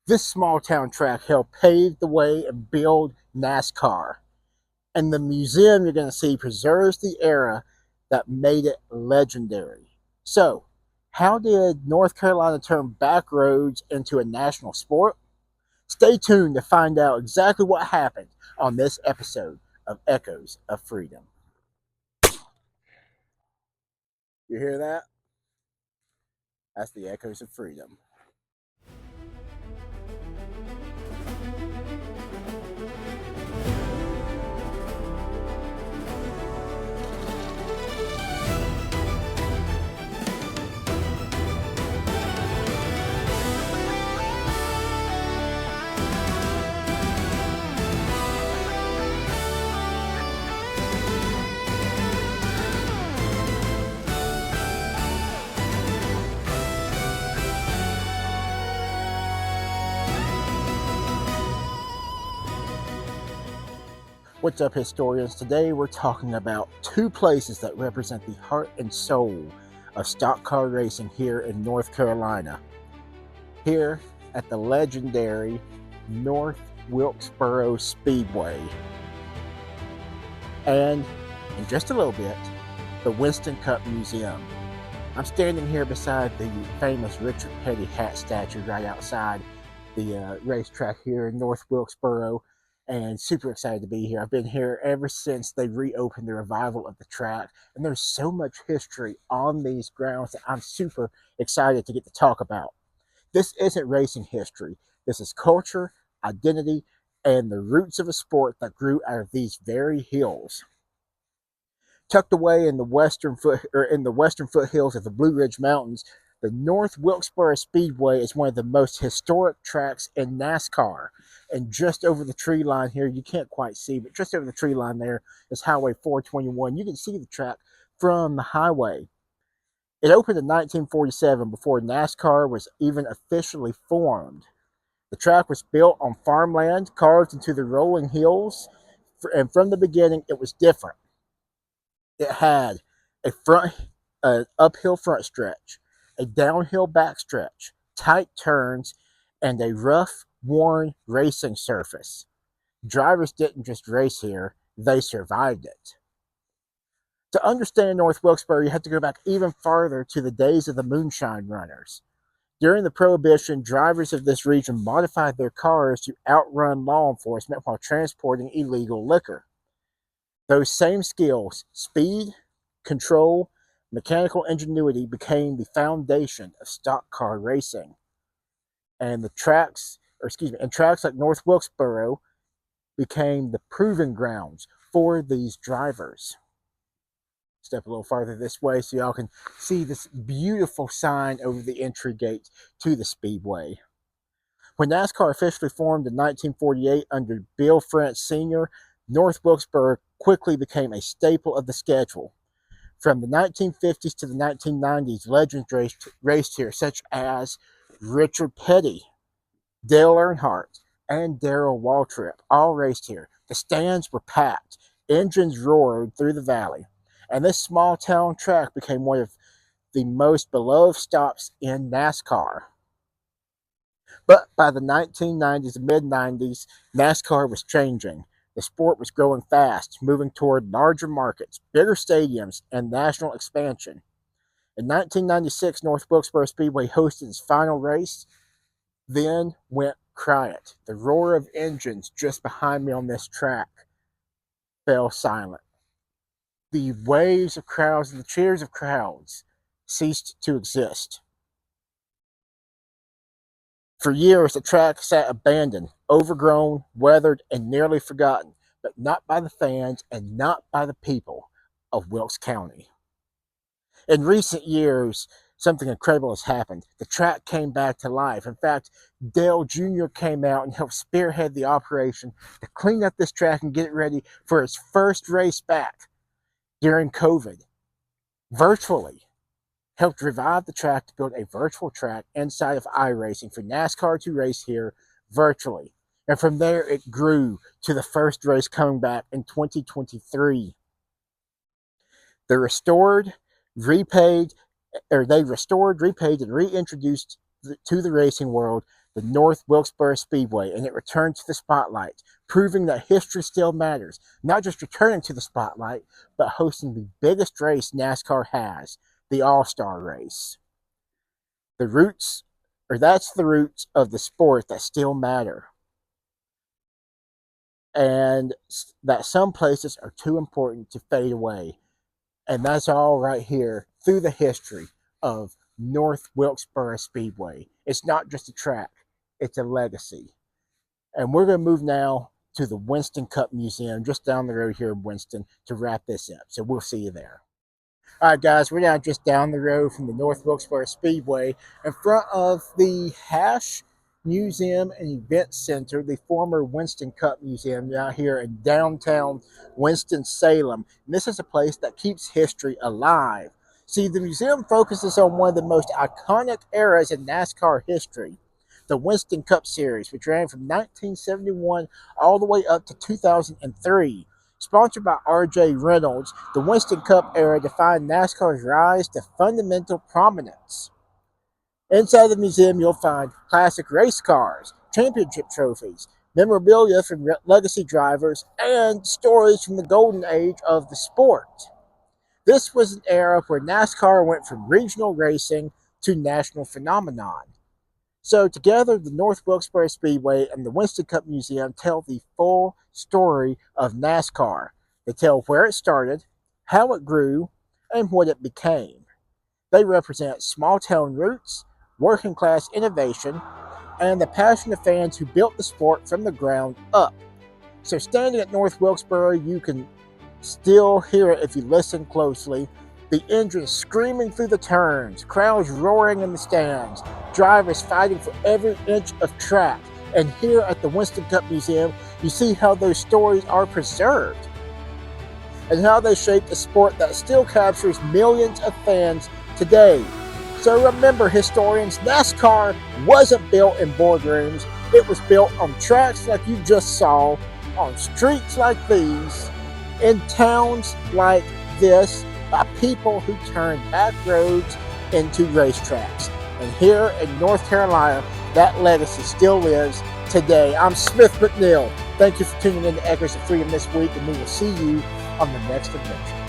This small town track helped pave the way and build NASCAR. And the museum you're going to see preserves the era that made it legendary. So, how did North Carolina turn back roads into a national sport? Stay tuned to find out exactly what happened on this episode of Echoes of Freedom. You hear that? That's the Echoes of Freedom. What's up, historians? Today we're talking about two places that represent the heart and soul of stock car racing here in North Carolina. Here at the legendary North Wilkesboro Speedway. And in just a little bit, the Winston Cup Museum. I'm standing here beside the famous Richard Petty hat statue right outside the racetrack here in North Wilkesboro, and super excited to be here. I've been here ever since they reopened the revival of the track, and there's so much history on these grounds that I'm super excited to get to talk about. This isn't racing history. This is culture, identity, and the roots of a sport that grew out of these very hills. Tucked away in the western foothills of the Blue Ridge Mountains, the North Wilkesboro Speedway is one of the most historic tracks in NASCAR. And just over the tree line here, you can't quite see, but just over the tree line there is Highway 421. You can see the track from the highway. It opened in 1947 before NASCAR was even officially formed. The track was built on farmland carved into the rolling hills, and from the beginning it was different. It had an uphill front stretch, a downhill back stretch, tight turns, and a rough, worn racing surface. Drivers didn't just race here, they survived it. To understand North Wilkesboro, you have to go back even farther to the days of the moonshine runners. During the Prohibition, drivers of this region modified their cars to outrun law enforcement while transporting illegal liquor. Those same skills, speed, control, mechanical ingenuity, became the foundation of stock car racing. And tracks like North Wilkesboro became the proving grounds for these drivers. Step a little farther this way so y'all can see this beautiful sign over the entry gate to the Speedway. When NASCAR officially formed in 1948 under Bill France Sr., North Wilkesboro quickly became a staple of the schedule. From the 1950s to the 1990s, legends raced here, such as Richard Petty, Dale Earnhardt, and Darrell Waltrip, all raced here. The stands were packed, engines roared through the valley, and this small town track became one of the most beloved stops in NASCAR. But by the 1990s and mid-90s, NASCAR was changing. The sport was growing fast, moving toward larger markets, bigger stadiums, and national expansion. In 1996, North Wilkesboro Speedway hosted its final race. Then went quiet. The roar of engines just behind me on this track fell silent. The waves of crowds and the cheers of crowds ceased to exist. For years, the track sat abandoned, overgrown, weathered, and nearly forgotten, but not by the fans and not by the people of Wilkes County. In recent years, something incredible has happened. The track came back to life. In fact, Dale Jr. came out and helped spearhead the operation to clean up this track and get it ready for its first race back during COVID. Virtually helped revive the track to build a virtual track inside of iRacing for NASCAR to race here virtually. And from there, it grew to the first race coming back in 2023. They restored, repaid, and reintroduced to the racing world the North Wilkesboro Speedway, and it returned to the spotlight, proving that history still matters. Not just returning to the spotlight, but hosting the biggest race NASCAR has, the All-Star race. That's the roots of the sport that still matter. And that some places are too important to fade away. And that's all right here through the history of North Wilkesboro Speedway. It's not just a track, it's a legacy. And we're going to move now to the Winston Cup Museum just down the road here in Winston to wrap this up. So we'll see you there. All right, guys, we're now just down the road from the North Wilkesboro Speedway in front of the Hash Museum and Event Center, the former Winston Cup Museum down here in downtown Winston-Salem. And this is a place that keeps history alive. See, the museum focuses on one of the most iconic eras in NASCAR history, the Winston Cup Series, which ran from 1971 all the way up to 2003. Sponsored by R.J. Reynolds, the Winston Cup era defined NASCAR's rise to fundamental prominence. Inside the museum, you'll find classic race cars, championship trophies, memorabilia from legacy drivers, and stories from the golden age of the sport. This was an era where NASCAR went from regional racing to national phenomenon. So together, the North Wilkesboro Speedway and the Winston Cup Museum tell the full story of NASCAR. They tell where it started, how it grew, and what it became. They represent small-town roots, working-class innovation, and the passion of fans who built the sport from the ground up. So standing at North Wilkesboro, you can still hear it if you listen closely. The engines screaming through the turns, crowds roaring in the stands, drivers fighting for every inch of track. And here at the Winston Cup Museum, you see how those stories are preserved and how they shaped a sport that still captures millions of fans today. So remember, historians, NASCAR wasn't built in boardrooms. It was built on tracks like you just saw, on streets like these, in towns like this, by people who turned back roads into racetracks. And here in North Carolina, that legacy still lives today. I'm Smith McNeil. Thank you for tuning in to Echoes of Freedom this week, and we will see you on the next adventure.